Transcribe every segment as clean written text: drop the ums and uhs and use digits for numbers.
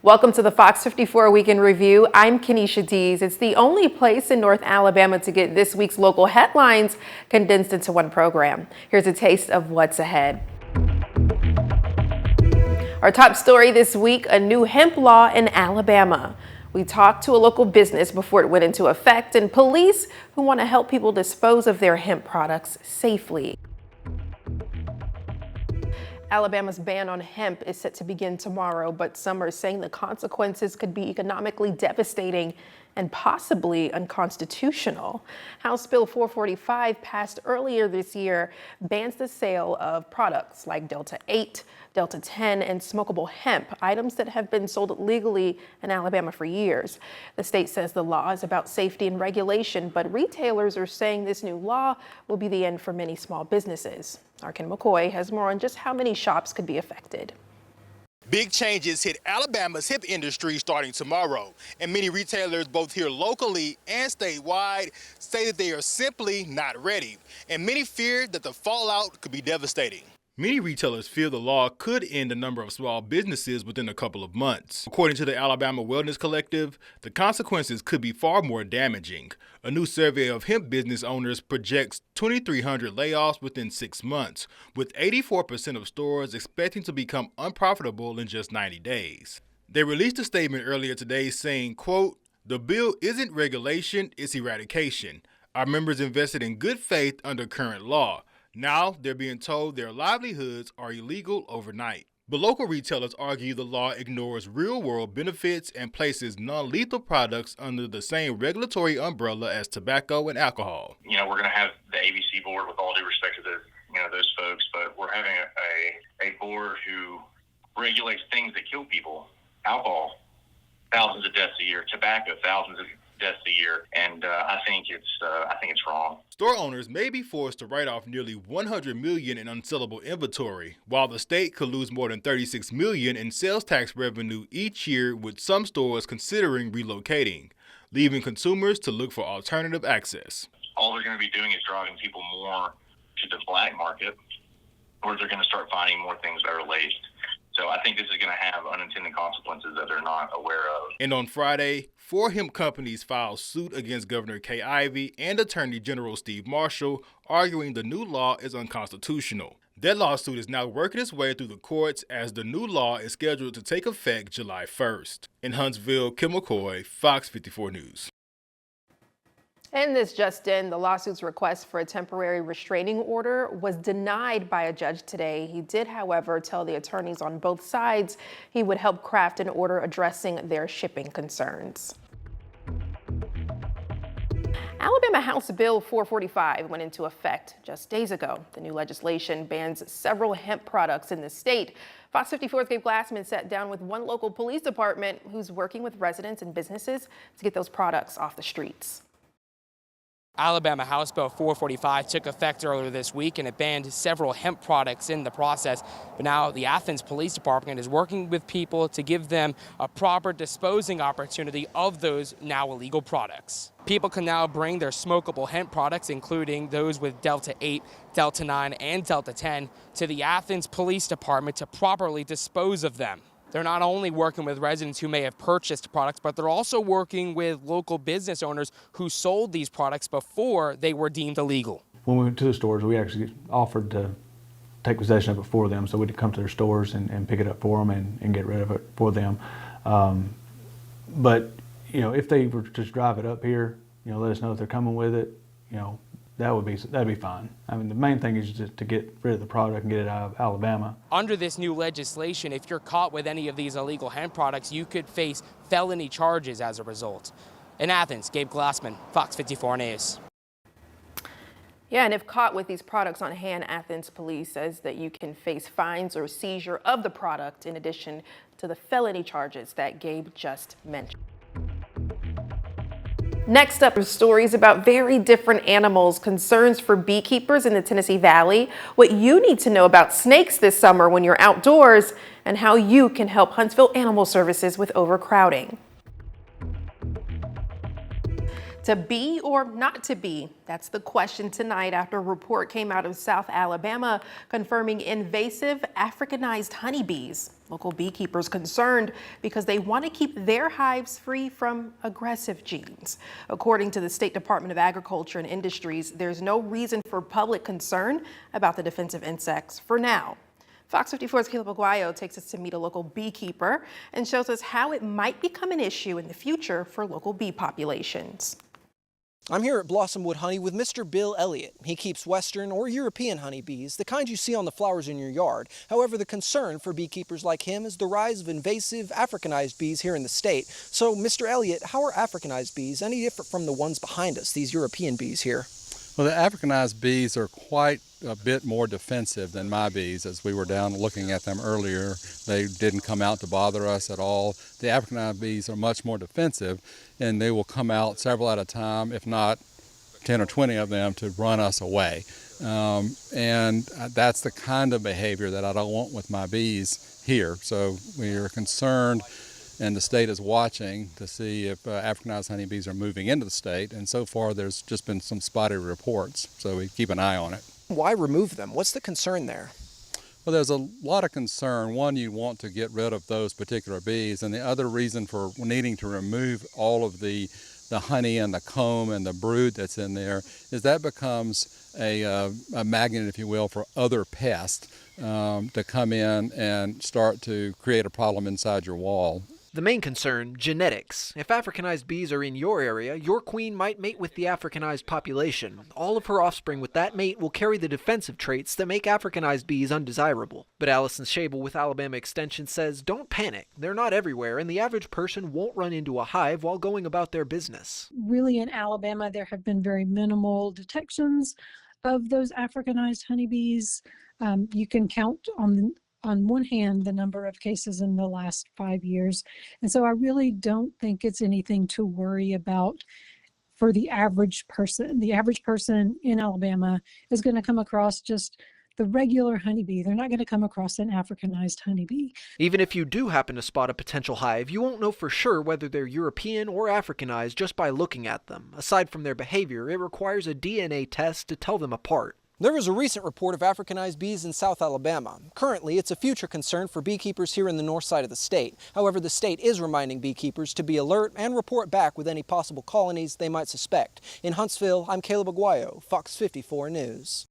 Welcome to the Fox 54 Weekend Review. I'm Kenesha Dees. It's the only place in North Alabama to get this week's local headlines condensed into one program. Here's a taste of what's ahead. Our top story this week, a new hemp law in Alabama. We talked to a local business before it went into effect and police who want to help people dispose of their hemp products safely. Alabama's ban on hemp is set to begin tomorrow, but some are saying the consequences could be economically devastating and possibly unconstitutional. House Bill 445 passed earlier this year bans the sale of products like Delta 8, Delta 10, and smokable hemp, items that have been sold legally in Alabama for years. The state says the law is about safety and regulation, but retailers are saying this new law will be the end for many small businesses. Our Ken McCoy has more on just how many shops could be affected. Big changes hit Alabama's hemp industry starting tomorrow, and many retailers both here locally and statewide say that they are simply not ready, and many fear that the fallout could be devastating. Many retailers fear the law could end the number of small businesses within a couple of months. According to the Alabama Wellness Collective, the consequences could be far more damaging. A new survey of hemp business owners projects 2,300 layoffs within 6 months, with 84% of stores expecting to become unprofitable in just 90 days. They released a statement earlier today saying, quote, "The bill isn't regulation, it's eradication. Our members invested in good faith under current law. Now they're being told their livelihoods are illegal overnight." But local retailers argue the law ignores real-world benefits and places non-lethal products under the same regulatory umbrella as tobacco and alcohol. We're going to have the ABC board, with all due respect to those folks, but we're having a board who regulates things that kill people. Alcohol, thousands of deaths a year. Tobacco, thousands of deaths a year, and I think it's wrong. Store owners may be forced to write off nearly $100 million in unsellable inventory, while the state could lose more than $36 million in sales tax revenue each year, with some stores considering relocating, leaving consumers to look for alternative access. All they're going to be doing is driving people more to the black market, or they're going to start finding more things that are laced. So I think this is going to have unintended consequences that they're not aware of. And on Friday, 4 hemp companies filed suit against Governor Kay Ivey and Attorney General Steve Marshall, arguing the new law is unconstitutional. That lawsuit is now working its way through the courts as the new law is scheduled to take effect July 1st. In Huntsville, Ken McCoy, Fox 54 News. And this just in, the lawsuit's request for a temporary restraining order was denied by a judge today. He did, however, tell the attorneys on both sides he would help craft an order addressing their shipping concerns. Alabama House Bill 445 went into effect just days ago. The new legislation bans several hemp products in the state. Fox 54's Gabe Glassman sat down with one local police department who's working with residents and businesses to get those products off the streets. Alabama House Bill 445 took effect earlier this week, and it banned several hemp products in the process. But now the Athens Police Department is working with people to give them a proper disposing opportunity of those now illegal products. People can now bring their smokable hemp products, including those with Delta 8, Delta 9, and Delta 10, to the Athens Police Department to properly dispose of them. They're not only working with residents who may have purchased products, but they're also working with local business owners who sold these products before they were deemed illegal. When we went to the stores, we actually offered to take possession of it for them, so we'd come to their stores and pick it up for them and get rid of it for them. But if they were to just drive it up here, let us know if they're coming with it, that'd be fine. I mean, the main thing is just to get rid of the product and get it out of Alabama. Under this new legislation, if you're caught with any of these illegal hemp products, you could face felony charges as a result. In Athens, Gabe Glassman, Fox 54 News. Yeah, and if caught with these products on hand, Athens Police says that you can face fines or seizure of the product in addition to the felony charges that Gabe just mentioned. Next up are stories about very different animals, concerns for beekeepers in the Tennessee Valley, what you need to know about snakes this summer when you're outdoors, and how you can help Huntsville Animal Services with overcrowding. To be or not to be? That's the question tonight after a report came out of South Alabama confirming invasive Africanized honeybees. Local beekeepers concerned because they want to keep their hives free from aggressive genes. According to the State Department of Agriculture and Industries, there's no reason for public concern about the defensive insects for now. Fox 54's Caleb Aguayo takes us to meet a local beekeeper and shows us how it might become an issue in the future for local bee populations. I'm here at Blossomwood Honey with Mr. Bill Elliott. He keeps Western or European honeybees, the kind you see on the flowers in your yard. However, the concern for beekeepers like him is the rise of invasive Africanized bees here in the state. So, Mr. Elliott, how are Africanized bees any different from the ones behind us, these European bees here? Well, the Africanized bees are quite a bit more defensive than my bees. As we were down looking at them earlier, they didn't come out to bother us at all. The Africanized bees are much more defensive, and they will come out several at a time, if not 10 or 20 of them, to run us away. And that's the kind of behavior that I don't want with my bees here. So we are concerned, and the state is watching to see if Africanized honeybees are moving into the state, and so far there's just been some spotty reports, so we keep an eye on it. Why remove them? What's the concern there? Well, there's a lot of concern. One, you want to get rid of those particular bees, and the other reason for needing to remove all of the honey and the comb and the brood that's in there is that becomes a magnet, if you will, for other pests to come in and start to create a problem inside your wall. The main concern, genetics. If Africanized bees are in your area, your queen might mate with the Africanized population. All of her offspring with that mate will carry the defensive traits that make Africanized bees undesirable. But Allison Schabel with Alabama Extension says, don't panic. They're not everywhere, and the average person won't run into a hive while going about their business. Really, in Alabama, there have been very minimal detections of those Africanized honeybees. You can count on one hand the number of cases in the last 5 years. And so I really don't think it's anything to worry about for the average person. The average person in Alabama is going to come across just the regular honeybee. They're not going to come across an Africanized honeybee. Even if you do happen to spot a potential hive, you won't know for sure whether they're European or Africanized just by looking at them. Aside from their behavior, it requires a DNA test to tell them apart. There was a recent report of Africanized bees in South Alabama. Currently, it's a future concern for beekeepers here in the north side of the state. However, the state is reminding beekeepers to be alert and report back with any possible colonies they might suspect. In Huntsville, I'm Caleb Aguayo, Fox 54 News.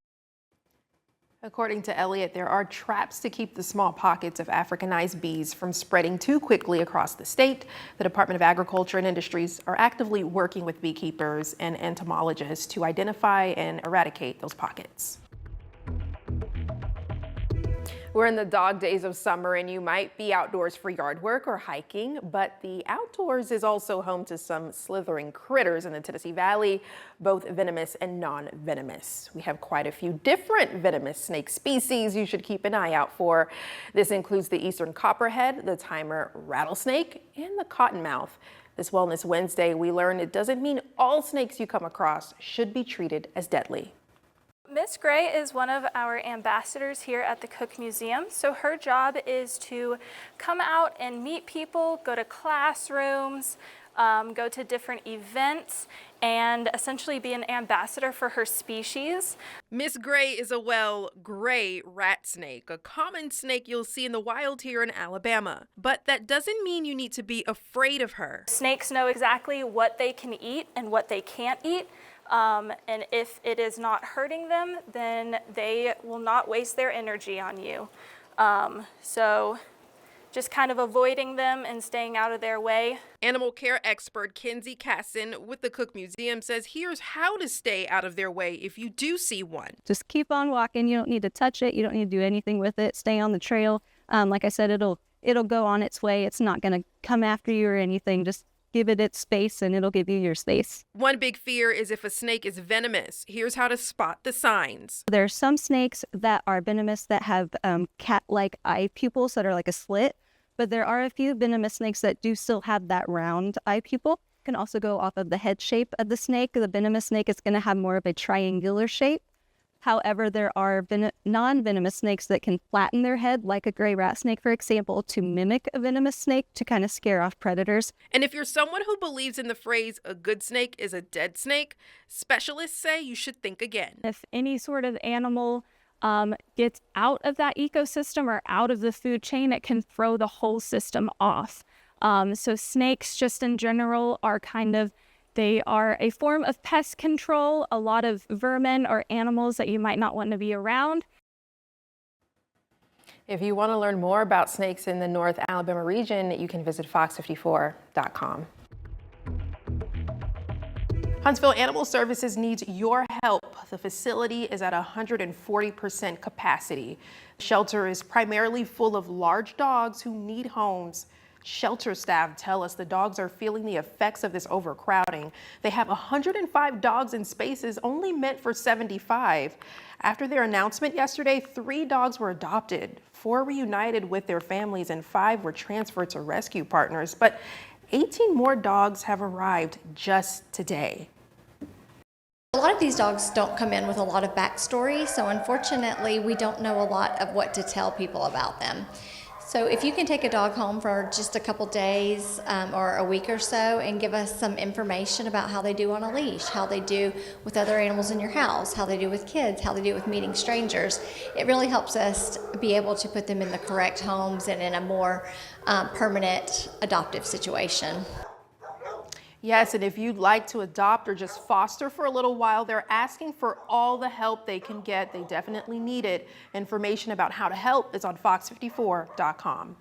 According to Elliott, there are traps to keep the small pockets of Africanized bees from spreading too quickly across the state. The Department of Agriculture and Industries are actively working with beekeepers and entomologists to identify and eradicate those pockets. We're in the dog days of summer, and you might be outdoors for yard work or hiking, but the outdoors is also home to some slithering critters in the Tennessee Valley, both venomous and non-venomous. We have quite a few different venomous snake species you should keep an eye out for. This includes the eastern copperhead, the timer rattlesnake, and the cottonmouth. This Wellness Wednesday, we learned it doesn't mean all snakes you come across should be treated as deadly. Miss Gray is one of our ambassadors here at the Cook Museum. So her job is to come out and meet people, go to classrooms, go to different events, and essentially be an ambassador for her species. Miss Gray is a, gray rat snake, a common snake you'll see in the wild here in Alabama. But that doesn't mean you need to be afraid of her. Snakes know exactly what they can eat and what they can't eat. And if it is not hurting them, then they will not waste their energy on you. So just kind of avoiding them and staying out of their way. Animal care expert Kenzie Casson with the Cook Museum says here's how to stay out of their way if you do see one. Just keep on walking. You don't need to touch it. You don't need to do anything with it. Stay on the trail. Like I said, it'll go on its way. It's not going to come after you or anything. Just give it its space and it'll give you your space. One big fear is if a snake is venomous. Here's how to spot the signs. There are some snakes that are venomous that have cat-like eye pupils that are like a slit, but there are a few venomous snakes that do still have that round eye pupil. Can also go off of the head shape of the snake. The venomous snake is going to have more of a triangular shape. However, there are non-venomous snakes that can flatten their head, like a gray rat snake, for example, to mimic a venomous snake to kind of scare off predators. And if you're someone who believes in the phrase, a good snake is a dead snake, specialists say you should think again. If any sort of animal gets out of that ecosystem or out of the food chain, it can throw the whole system off. So snakes just in general are they are a form of pest control. A lot of vermin or animals that you might not want to be around. If you want to learn more about snakes in the North Alabama region, you can visit FOX54.com. Huntsville Animal Services needs your help. The facility is at 140% capacity. Shelter is primarily full of large dogs who need homes. Shelter staff tell us the dogs are feeling the effects of this overcrowding. They have 105 dogs in spaces only meant for 75. After their announcement yesterday, 3 dogs were adopted, 4 reunited with their families, and 5 were transferred to rescue partners. But 18 more dogs have arrived just today. A lot of these dogs don't come in with a lot of backstory, so unfortunately we don't know a lot of what to tell people about them. So if you can take a dog home for just a couple days or a week or so and give us some information about how they do on a leash, how they do with other animals in your house, how they do with kids, how they do with meeting strangers, it really helps us be able to put them in the correct homes and in a more permanent adoptive situation. Yes, and if you'd like to adopt or just foster for a little while, they're asking for all the help they can get. They definitely need it. Information about how to help is on FOX54.com.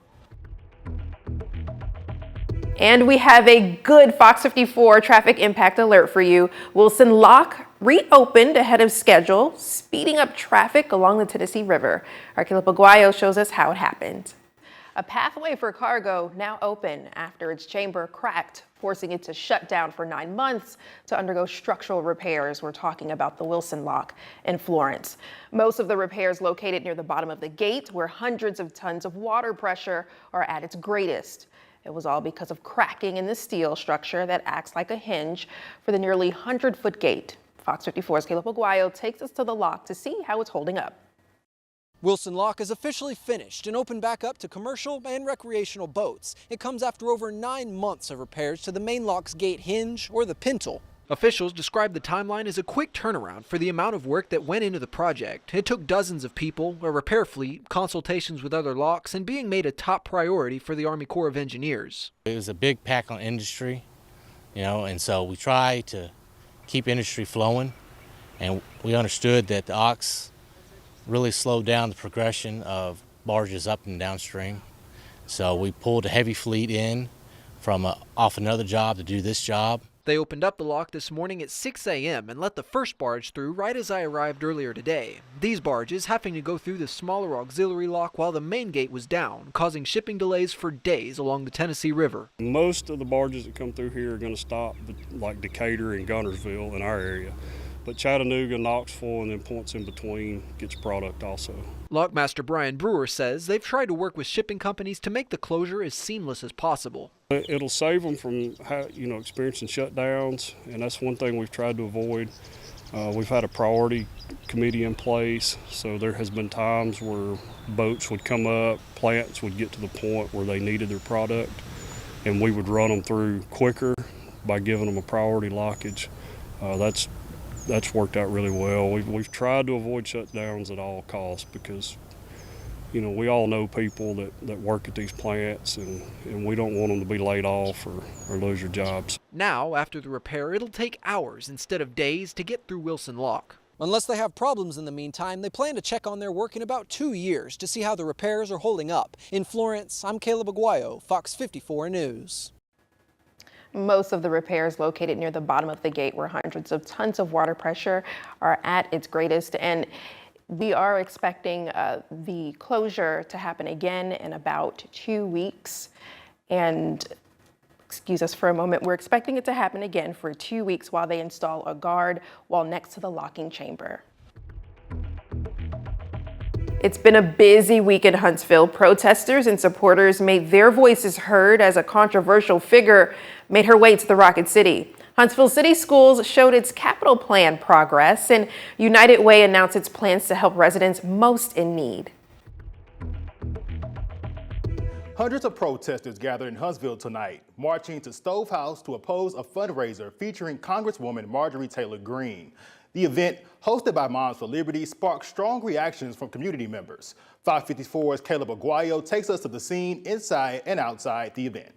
And we have a good Fox 54 traffic impact alert for you. Wilson Lock reopened ahead of schedule, speeding up traffic along the Tennessee River. Our Caleb Aguayo shows us how it happened. A pathway for cargo now open after its chamber cracked, forcing it to shut down for 9 months to undergo structural repairs. We're talking about the Wilson Lock in Florence. Most of the repairs located near the bottom of the gate, where hundreds of tons of water pressure are at its greatest. It was all because of cracking in the steel structure that acts like a hinge for the nearly 100-foot gate. Fox 54's Caleb Aguayo takes us to the lock to see how it's holding up. Wilson Lock is officially finished and opened back up to commercial and recreational boats. It comes after over 9 months of repairs to the main lock's gate hinge or the pintle. Officials describe the timeline as a quick turnaround for the amount of work that went into the project. It took dozens of people, a repair fleet, consultations with other locks, and being made a top priority for the Army Corps of Engineers. It was a big pack on industry, and so we tried to keep industry flowing, and we understood that the ox really slowed down the progression of barges up and downstream. So we pulled a heavy fleet in from off another job to do this job. They opened up the lock this morning at 6 a.m. and let the first barge through right as I arrived earlier today. These barges having to go through the smaller auxiliary lock while the main gate was down, causing shipping delays for days along the Tennessee River. Most of the barges that come through here are going to stop like Decatur and Gunnersville in our area. But Chattanooga, Knoxville, and then points in between gets product also. Lockmaster Brian Brewer says they've tried to work with shipping companies to make the closure as seamless as possible. It'll save them from experiencing shutdowns, and that's one thing we've tried to avoid. We've had a priority committee in place, so there has been times where boats would come up, plants would get to the point where they needed their product, and we would run them through quicker by giving them a priority lockage. That's worked out really well. We've tried to avoid shutdowns at all costs because, we all know people that work at these plants, and we don't want them to be laid off or lose their jobs. Now, after the repair, it'll take hours instead of days to get through Wilson Lock. Unless they have problems in the meantime, they plan to check on their work in about 2 years to see how the repairs are holding up. In Florence, I'm Caleb Aguayo, Fox 54 News. Most of the repairs located near the bottom of the gate where hundreds of tons of water pressure are at its greatest. And we are expecting the closure to happen again in about 2 weeks. And excuse us for a moment, we're expecting it to happen again for 2 weeks while they install a guard wall next to the locking chamber. It's been a busy week in Huntsville. Protesters and supporters made their voices heard as a controversial figure made her way to the Rocket City. Huntsville City Schools showed its capital plan progress, and United Way announced its plans to help residents most in need. Hundreds of protesters gathered in Huntsville tonight, marching to Stove House to oppose a fundraiser featuring Congresswoman Marjorie Taylor Greene. The event, hosted by Moms for Liberty, sparked strong reactions from community members. Fox 54's Caleb Aguayo takes us to the scene inside and outside the event.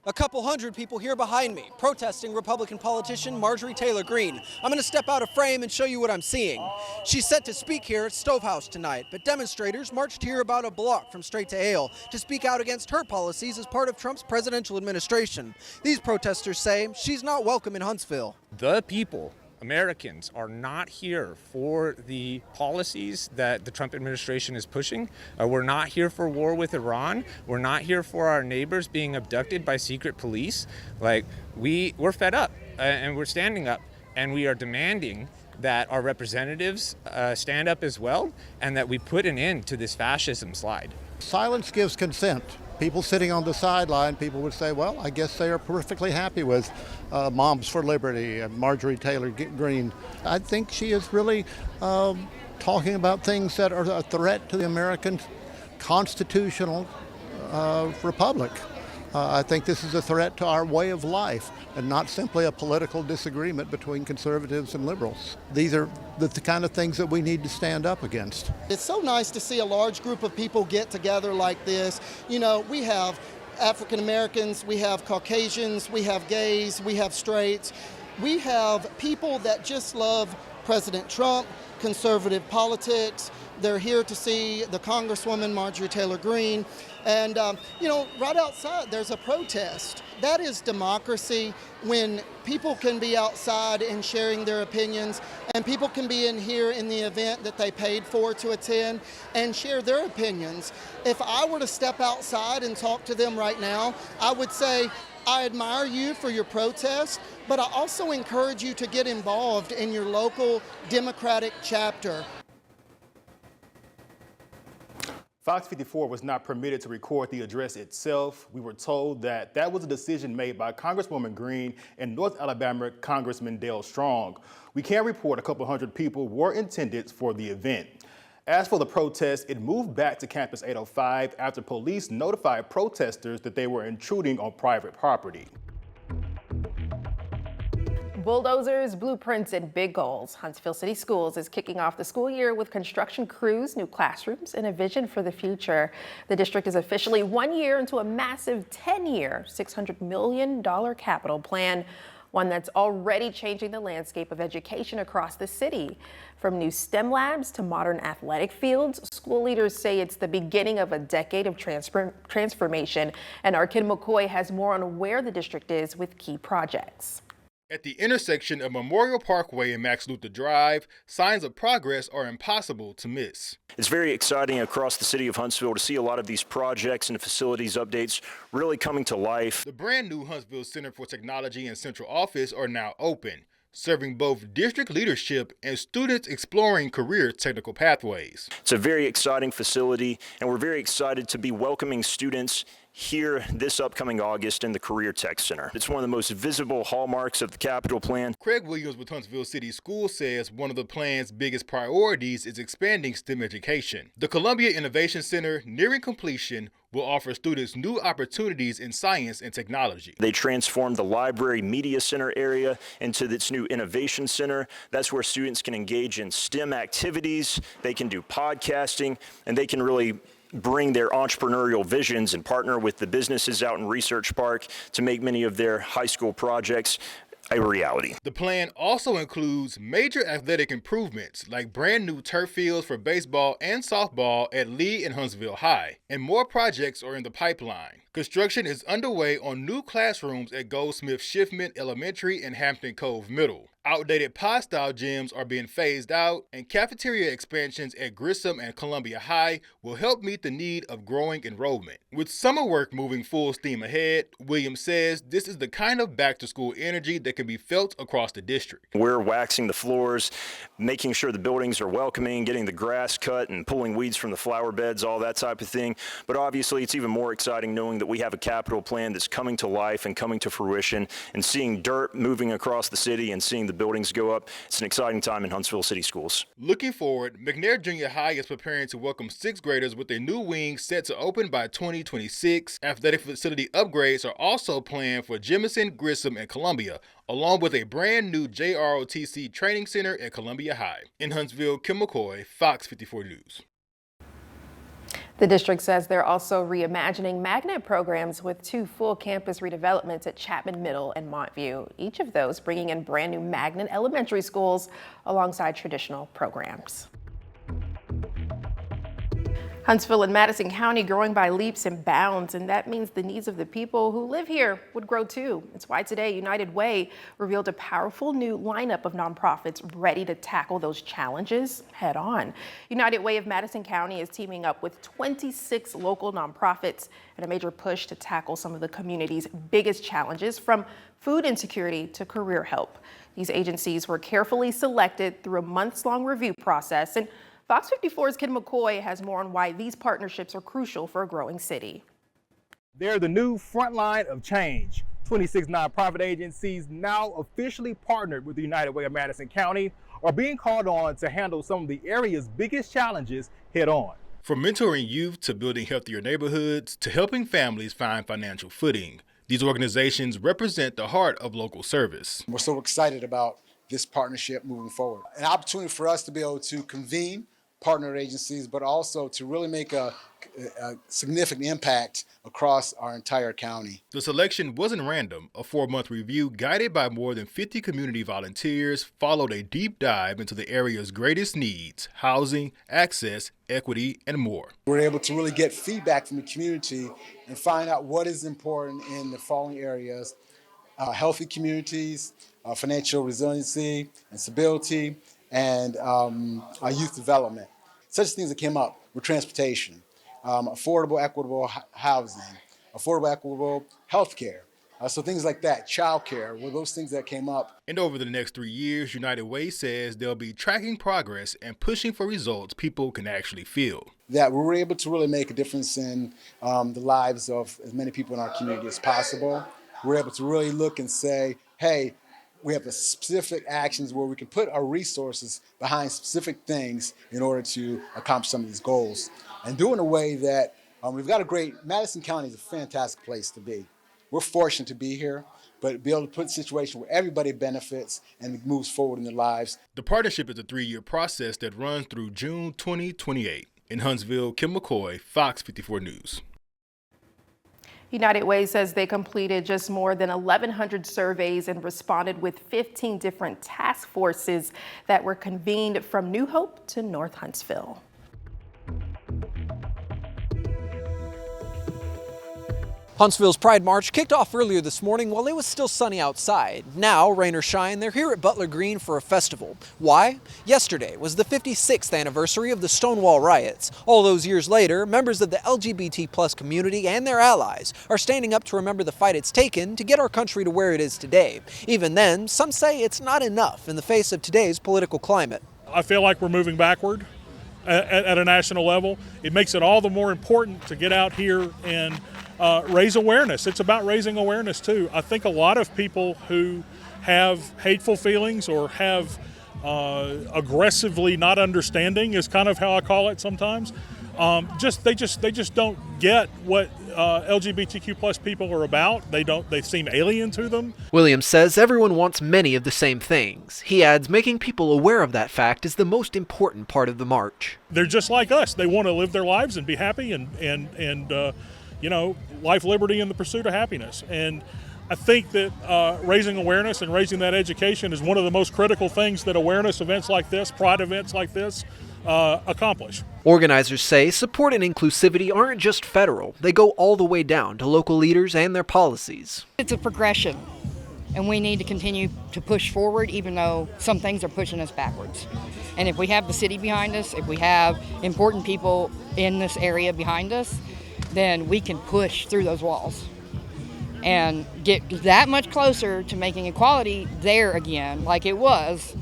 A couple hundred people here behind me protesting Republican politician Marjorie Taylor Greene. I'm going to step out of frame and show you what I'm seeing. She's set to speak here at Stovehouse tonight, but demonstrators marched here about a block from Straight to Ale to speak out against her policies as part of Trump's presidential administration. These protesters say she's not welcome in Huntsville. The people, Americans, are not here for the policies that the Trump administration is pushing. We're not here for war with Iran. We're not here for our neighbors being abducted by secret police. We're fed up and we're standing up, and we are demanding that our representatives stand up as well, and that we put an end to this fascism slide. Silence gives consent. People sitting on the sideline, people would say, well, I guess they are perfectly happy with Moms for Liberty and Marjorie Taylor Greene. I think she is really talking about things that are a threat to the American constitutional republic. I think this is a threat to our way of life and not simply a political disagreement between conservatives and liberals. These are the kind of things that we need to stand up against. It's so nice to see a large group of people get together like this. You know, we have African Americans, we have Caucasians, we have gays, we have straights. We have people that just love President Trump, conservative politics. They're here to see the Congresswoman Marjorie Taylor Greene. And, you know, right outside there's a protest. That is democracy, when people can be outside and sharing their opinions, and people can be in here in the event that they paid for to attend and share their opinions. If I were to step outside and talk to them right now, I would say, I admire you for your protest, but I also encourage you to get involved in your local Democratic chapter. Fox 54 was not permitted to record the address itself. We were told that that was a decision made by Congresswoman Greene and North Alabama Congressman Dale Strong. We can report a couple hundred people were intended for the event. As for the protest, it moved back to Campus 805 after police notified protesters that they were intruding on private property. Bulldozers, blueprints, and big goals. Huntsville City Schools is kicking off the school year with construction crews, new classrooms, and a vision for the future. The district is officially 1 year into a massive 10-year, $600 million capital plan, one that's already changing the landscape of education across the city. From new STEM labs to modern athletic fields, school leaders say it's the beginning of a decade of transformation. And our Ken McCoy has more on where the district is with key projects. At the intersection of Memorial Parkway and Max Luther Drive, signs of progress are impossible to miss. It's very exciting across the city of Huntsville to see a lot of these projects and facilities updates really coming to life. The brand new Huntsville Center for Technology and Central Office are now open, serving both district leadership and students exploring career technical pathways. It's a very exciting facility, and we're very excited to be welcoming students here this upcoming August in the Career Tech Center. It's one of the most visible hallmarks of the capital plan. Craig Williams with Huntsville City Schools says one of the plan's biggest priorities is expanding STEM education. The Columbia Innovation Center, nearing completion, will offer students new opportunities in science and technology. They transformed the Library Media Center area into this new Innovation Center. That's where students can engage in STEM activities, they can do podcasting, and they can really bring their entrepreneurial visions and partner with the businesses out in Research Park to make many of their high school projects a reality. The plan also includes major athletic improvements like brand new turf fields for baseball and softball at Lee and Huntsville High, and more projects are in the pipeline. Construction is underway on new classrooms at Goldsmith Schiffman Elementary and Hampton Cove Middle. Outdated pod-style gyms are being phased out, and cafeteria expansions at Grissom and Columbia High will help meet the need of growing enrollment. With summer work moving full steam ahead, Williams says this is the kind of back-to-school energy that can be felt across the district. We're waxing the floors, making sure the buildings are welcoming, getting the grass cut and pulling weeds from the flower beds, all that type of thing. But obviously, it's even more exciting knowing that we have a capital plan that's coming to life and coming to fruition, and seeing dirt moving across the city and seeing the buildings go up. It's an exciting time in Huntsville City Schools. Looking forward, McNair Junior High is preparing to welcome 6th graders with a new wing set to open by 2026. Athletic facility upgrades are also planned for Jemison, Grissom, and Columbia, along with a brand new JROTC training center at Columbia High. In Huntsville, Kim McCoy, Fox 54 News. The district says they're also reimagining magnet programs with 2 full campus redevelopments at Chapman Middle and Montview, each of those bringing in brand new magnet elementary schools alongside traditional programs. Huntsville and Madison County growing by leaps and bounds, and that means the needs of the people who live here would grow too. It's why today United Way revealed a powerful new lineup of nonprofits ready to tackle those challenges head on. United Way of Madison County is teaming up with 26 local nonprofits in a major push to tackle some of the community's biggest challenges, from food insecurity to career help. These agencies were carefully selected through a months-long review process, and Fox 54's Kim McCoy has more on why these partnerships are crucial for a growing city. They're the new front line of change. 26 nonprofit agencies, now officially partnered with the United Way of Madison County, are being called on to handle some of the area's biggest challenges head on. From mentoring youth to building healthier neighborhoods to helping families find financial footing, these organizations represent the heart of local service. We're so excited about this partnership moving forward. An opportunity for us to be able to convene partner agencies, but also to really make a significant impact across our entire county. The selection wasn't random. A 4-month review guided by more than 50 community volunteers followed a deep dive into the area's greatest needs: housing, access, equity, and more. We're able to really get feedback from the community and find out what is important in the following areas: healthy communities, financial resiliency and stability, and youth development. Such things that came up were transportation, affordable, equitable housing, affordable, equitable healthcare. So things like that, childcare, were those things that came up. And over the next 3 years, United Way says they'll be tracking progress and pushing for results people can actually feel. That we're able to really make a difference in the lives of as many people in our community as possible. We're able to really look and say, hey, we have specific actions where we can put our resources behind specific things in order to accomplish some of these goals. And do it in a way that we've got Madison County is a fantastic place to be. We're fortunate to be here, but be able to put a situation where everybody benefits and moves forward in their lives. The partnership is a 3-year process that runs through June 2028. In Huntsville, Kim McCoy, Fox 54 News. United Way says they completed just more than 1,100 surveys and responded with 15 different task forces that were convened from New Hope to North Huntsville. Huntsville's Pride March kicked off earlier this morning while it was still sunny outside. Now, rain or shine, they're here at Butler Green for a festival. Why? Yesterday was the 56th anniversary of the Stonewall riots. All those years later, members of the LGBT+ community and their allies are standing up to remember the fight it's taken to get our country to where it is today. Even then, some say it's not enough in the face of today's political climate. I feel like we're moving backward at a national level. It makes it all the more important to get out here and raise awareness. It's about raising awareness too. I think a lot of people who have hateful feelings or have aggressively not understanding, is kind of how I call it sometimes. They just don't get what LGBTQ+ people are about. They seem alien to them. Williams says everyone wants many of the same things. He adds making people aware of that fact is the most important part of the march. They're just like us. They want to live their lives and be happy and life, liberty, and the pursuit of happiness. And I think that raising awareness and raising that education is one of the most critical things that awareness events like this, pride events like this, accomplish. Organizers say support and inclusivity aren't just federal. They go all the way down to local leaders and their policies. It's a progression, and we need to continue to push forward even though some things are pushing us backwards. And if we have the city behind us, if we have important people in this area behind us, then we can push through those walls and get that much closer to making equality there again like it was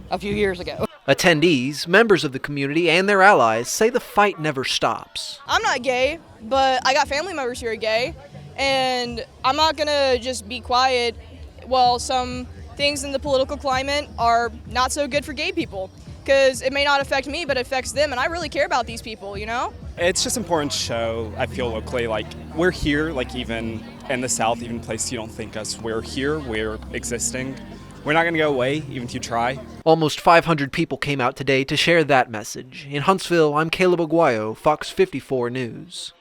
a few years ago. Attendees, members of the community, and their allies say the fight never stops. I'm not gay, but I got family members who are gay, and I'm not gonna just be quiet while some things in the political climate are not so good for gay people, because it may not affect me, but it affects them, and I really care about these people, you know? It's just important to show, I feel locally, like we're here, like even in the South, even places you don't think us, we're here, we're existing. We're not going to go away, even if you try. Almost 500 people came out today to share that message. In Huntsville, I'm Caleb Aguayo, Fox 54 News.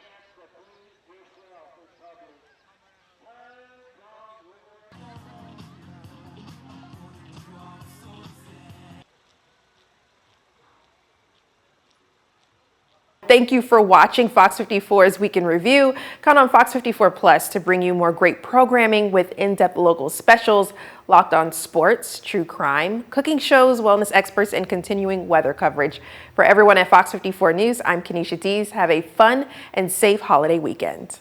Thank you for watching Fox 54's Week in Review. Count on Fox 54 Plus to bring you more great programming with in-depth local specials, locked on sports, true crime, cooking shows, wellness experts, and continuing weather coverage. For everyone at Fox 54 News, I'm Kenesha Dees. Have a fun and safe holiday weekend.